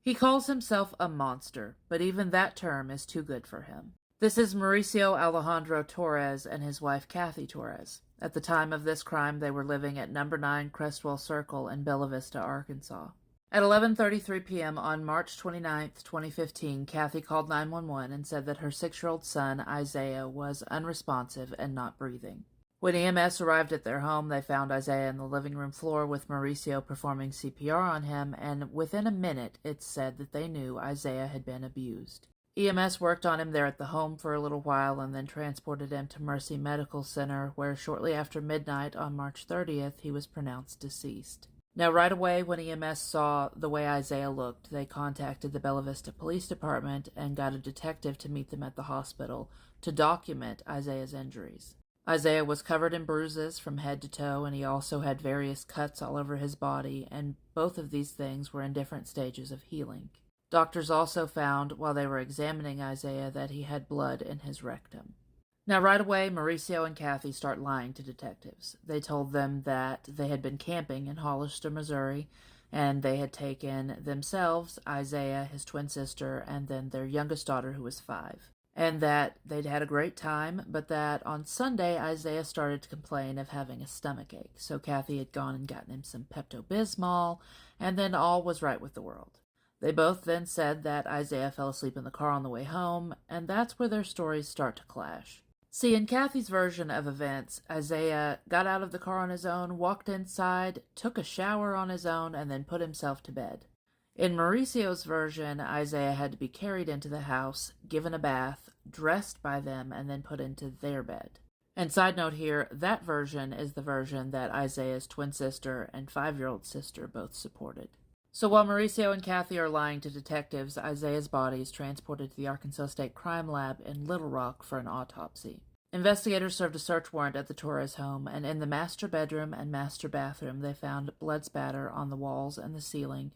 He calls himself a monster, but even that term is too good for him. This is Mauricio Alejandro Torres and his wife Kathy Torres. At the time of this crime, they were living at number 9 Crestwell Circle in Bella Vista, Arkansas. At 11:33 p.m. on March 29, 2015, Kathy called 911 and said that her 6-year-old son, Isaiah, was unresponsive and not breathing. When EMS arrived at their home, they found Isaiah on the living room floor with Mauricio performing CPR on him, and within a minute, it's said that they knew Isaiah had been abused. EMS worked on him there at the home for a little while and then transported him to Mercy Medical Center, where shortly after midnight on March 30th, he was pronounced deceased. Now, right away, when EMS saw the way Isaiah looked, they contacted the Bella Vista Police Department and got a detective to meet them at the hospital to document Isaiah's injuries. Isaiah was covered in bruises from head to toe, and he also had various cuts all over his body, and both of these things were in different stages of healing. Doctors also found, while they were examining Isaiah, that he had blood in his rectum. Now, right away, Mauricio and Kathy start lying to detectives. They told them that they had been camping in Hollister, Missouri, and they had taken themselves, Isaiah, his twin sister, and then their youngest daughter, who was 5. And that they'd had a great time, but that on Sunday, Isaiah started to complain of having a stomachache. So Kathy had gone and gotten him some Pepto-Bismol, and then all was right with the world. They both then said that Isaiah fell asleep in the car on the way home, and that's where their stories start to clash. See, in Kathy's version of events, Isaiah got out of the car on his own, walked inside, took a shower on his own, and then put himself to bed. In Mauricio's version, Isaiah had to be carried into the house, given a bath, dressed by them, and then put into their bed. And side note here, that version is the version that Isaiah's twin sister and 5-year-old sister both supported. So while Mauricio and Kathy are lying to detectives, Isaiah's body is transported to the Arkansas State Crime Lab in Little Rock for an autopsy. Investigators served a search warrant at the Torres home, and in the master bedroom and master bathroom they found blood spatter on the walls and the ceiling,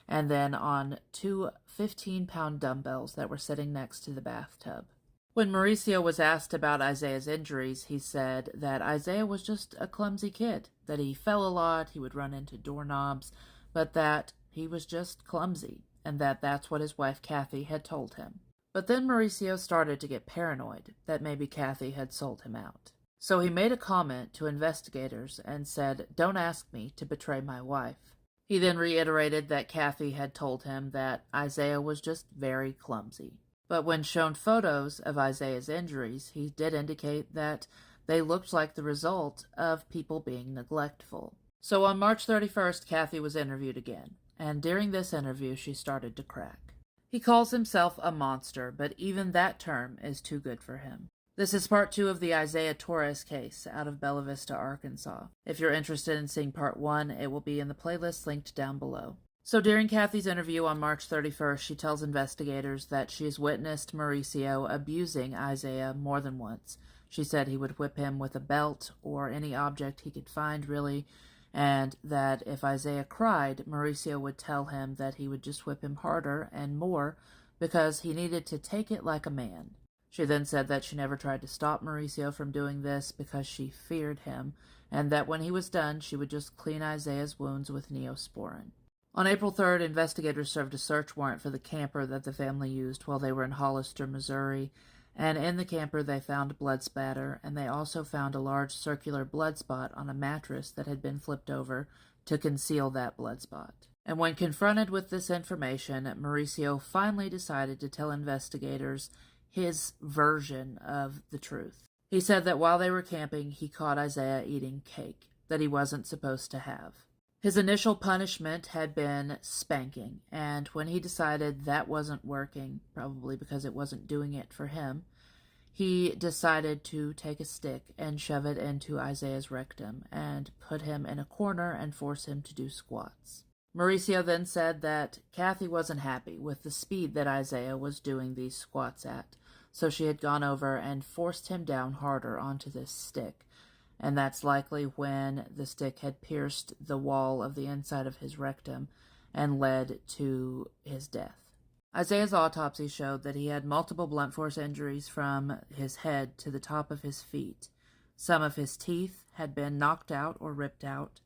and then on 2 15-pound dumbbells that were sitting next to the bathtub. When Mauricio was asked about Isaiah's injuries, he said that Isaiah was just a clumsy kid, that he fell a lot, he would run into doorknobs, but that he was just clumsy, and that's what his wife Kathy had told him. But then Mauricio started to get paranoid that maybe Kathy had sold him out. So he made a comment to investigators and said, "Don't ask me to betray my wife." He then reiterated that Kathy had told him that Isaiah was just very clumsy. But when shown photos of Isaiah's injuries, he did indicate that they looked like the result of people being neglectful. So on March 31st, Kathy was interviewed again, and during this interview, she started to crack. He calls himself a monster, but even that term is too good for him. This is part 2 of the Isaiah Torres case out of Bella Vista, Arkansas. If you're interested in seeing part 1, it will be in the playlist linked down below. So during Kathy's interview on March 31st, she tells investigators that she has witnessed Mauricio abusing Isaiah more than once. She said he would whip him with a belt or any object he could find, really, and that if Isaiah cried, Mauricio would tell him that he would just whip him harder and more because he needed to take it like a man. She then said that she never tried to stop Mauricio from doing this because she feared him, and that when he was done, she would just clean Isaiah's wounds with Neosporin. On April 3rd, investigators served a search warrant for the camper that the family used while they were in Hollister, Missouri, and in the camper they found blood spatter, and they also found a large circular blood spot on a mattress that had been flipped over to conceal that blood spot. And when confronted with this information, Mauricio finally decided to tell investigators his version of the truth. He said that while they were camping, he caught Isaiah eating cake that he wasn't supposed to have. His initial punishment had been spanking, and when he decided that wasn't working, probably because it wasn't doing it for him, he decided to take a stick and shove it into Isaiah's rectum and put him in a corner and force him to do squats. Mauricio then said that Kathy wasn't happy with the speed that Isaiah was doing these squats at, so she had gone over and forced him down harder onto this stick, and that's likely when the stick had pierced the wall of the inside of his rectum and led to his death. Isaiah's autopsy showed that he had multiple blunt force injuries from his head to the top of his feet. Some of his teeth had been knocked out or ripped out.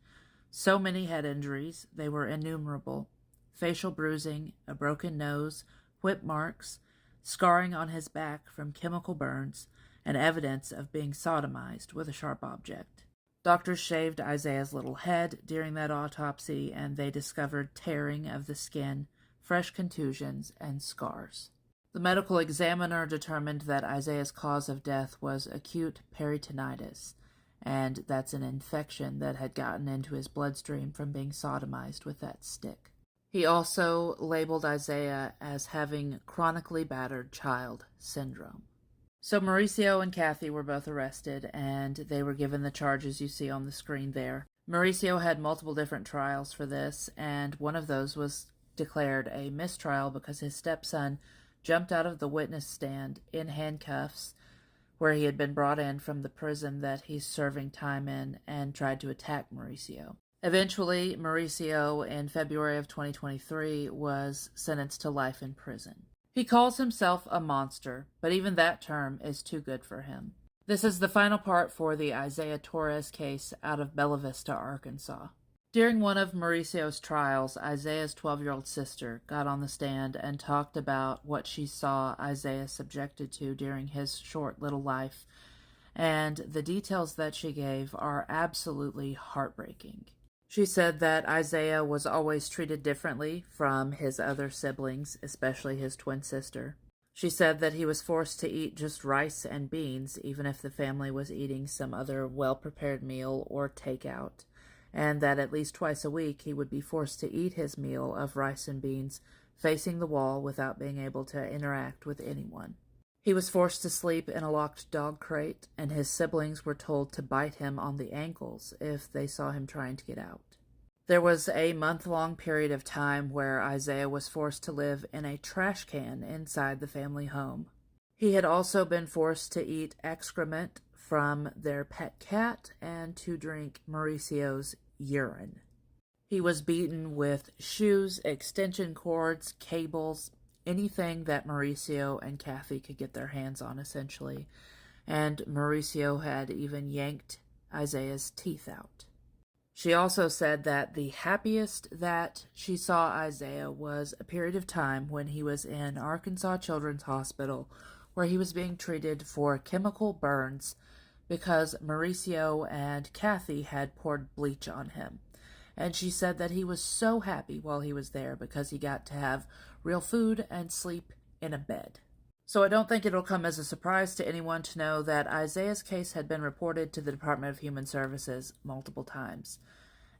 So many head injuries, they were innumerable. facial bruising, a broken nose, whip marks, scarring on his back from chemical burns, and evidence of being sodomized with a sharp object. Doctors shaved Isaiah's little head during that autopsy, and they discovered tearing of the skin, fresh contusions, and scars. The medical examiner determined that Isaiah's cause of death was acute peritonitis, and that's an infection that had gotten into his bloodstream from being sodomized with that stick. He also labeled Isaiah as having chronically battered child syndrome. So Mauricio and Kathy were both arrested, and they were given the charges you see on the screen there. Mauricio had multiple different trials for this, and one of those was declared a mistrial because his stepson jumped out of the witness stand in handcuffs where he had been brought in from the prison that he's serving time in and tried to attack Mauricio. Eventually, Mauricio, in February of 2023, was sentenced to life in prison. He calls himself a monster, but even that term is too good for him. This is the final part for the Isaiah Torres case out of Bella Vista, Arkansas. During one of Mauricio's trials, Isaiah's 12-year-old sister got on the stand and talked about what she saw Isaiah subjected to during his short little life, and the details that she gave are absolutely heartbreaking. She said that Isaiah was always treated differently from his other siblings, especially his twin sister. She said that he was forced to eat just rice and beans, even if the family was eating some other well-prepared meal or takeout, and that at least twice a week he would be forced to eat his meal of rice and beans facing the wall without being able to interact with anyone. He was forced to sleep in a locked dog crate, and his siblings were told to bite him on the ankles if they saw him trying to get out. There was a month-long period of time where Isaiah was forced to live in a trash can inside the family home. He had also been forced to eat excrement from their pet cat and to drink Mauricio's urine. He was beaten with shoes, extension cords, cables, anything that Mauricio and Kathy could get their hands on, essentially. And Mauricio had even yanked Isaiah's teeth out. She also said that the happiest that she saw Isaiah was a period of time when he was in Arkansas Children's Hospital, where he was being treated for chemical burns because Mauricio and Kathy had poured bleach on him. And she said that he was so happy while he was there because he got to have real food and sleep in a bed. So I don't think it'll come as a surprise to anyone to know that Isaiah's case had been reported to the Department of Human Services multiple times.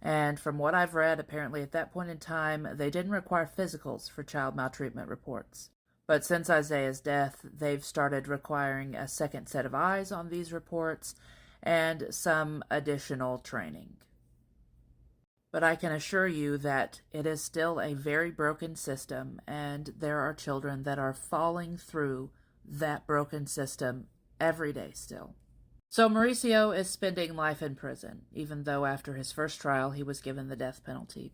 And from what I've read, apparently at that point in time, they didn't require physicals for child maltreatment reports. But since Isaiah's death, they've started requiring a second set of eyes on these reports and some additional training. But I can assure you that it is still a very broken system, and there are children that are falling through that broken system every day still. So Mauricio is spending life in prison, even though after his first trial he was given the death penalty.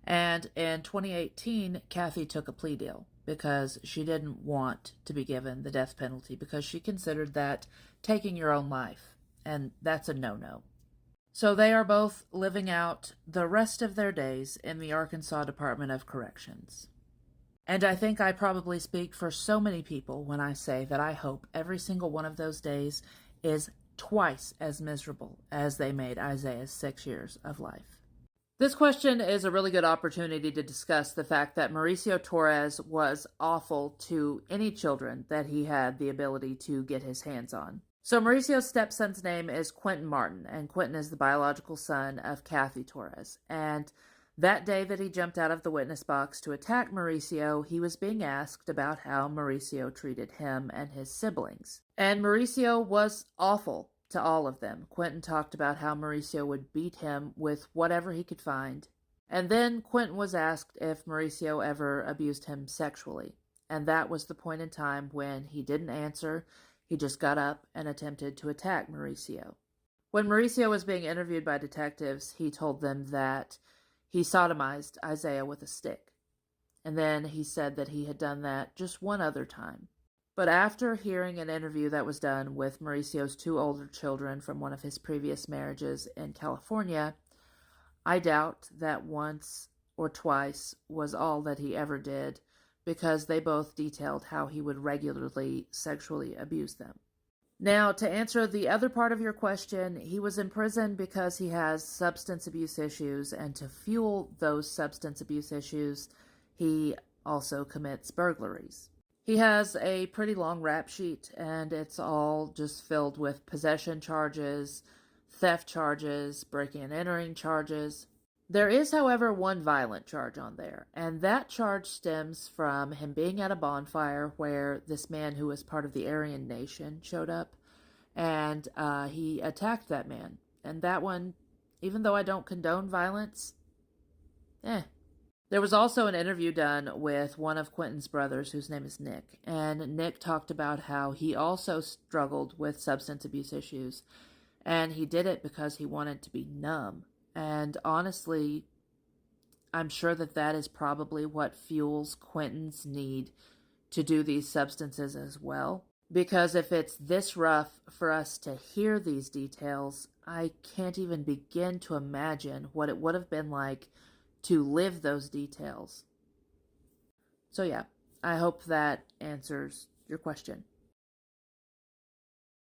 And in 2018, Kathy took a plea deal because she didn't want to be given the death penalty because she considered that taking your own life, and that's a no-no. So they are both living out the rest of their days in the Arkansas Department of Corrections. And I think I probably speak for so many people when I say that I hope every single one of those days is twice as miserable as they made Isaiah's 6 years of life. This question is a really good opportunity to discuss the fact that Mauricio Torres was awful to any children that he had the ability to get his hands on. So Mauricio's stepson's name is Quentin Martin, and Quentin is the biological son of Kathy Torres. And that day that he jumped out of the witness box to attack Mauricio, he was being asked about how Mauricio treated him and his siblings. And Mauricio was awful to all of them. Quentin talked about how Mauricio would beat him with whatever he could find. And then Quentin was asked if Mauricio ever abused him sexually. And that was the point in time when he didn't answer. He just got up and attempted to attack Mauricio. When Mauricio was being interviewed by detectives, he told them that he sodomized Isaiah with a stick. And then he said that he had done that just one other time. But after hearing an interview that was done with Mauricio's 2 older children from one of his previous marriages in California, I doubt that once or twice was all that he ever did, because they both detailed how he would regularly sexually abuse them. Now, to answer the other part of your question, he was in prison because he has substance abuse issues, and to fuel those substance abuse issues, he also commits burglaries. He has a pretty long rap sheet, and it's all just filled with possession charges, theft charges, breaking and entering charges. There is, however, one violent charge on there, and that charge stems from him being at a bonfire where this man who was part of the Aryan nation showed up, and he attacked that man. And that one, even though I don't condone violence, There was also an interview done with one of Quentin's brothers, whose name is Nick, and Nick talked about how he also struggled with substance abuse issues, and he did it because he wanted to be numb. And honestly, I'm sure that that is probably what fuels Quentin's need to do these substances as well. Because if it's this rough for us to hear these details, I can't even begin to imagine what it would have been like to live those details. So yeah, I hope that answers your question.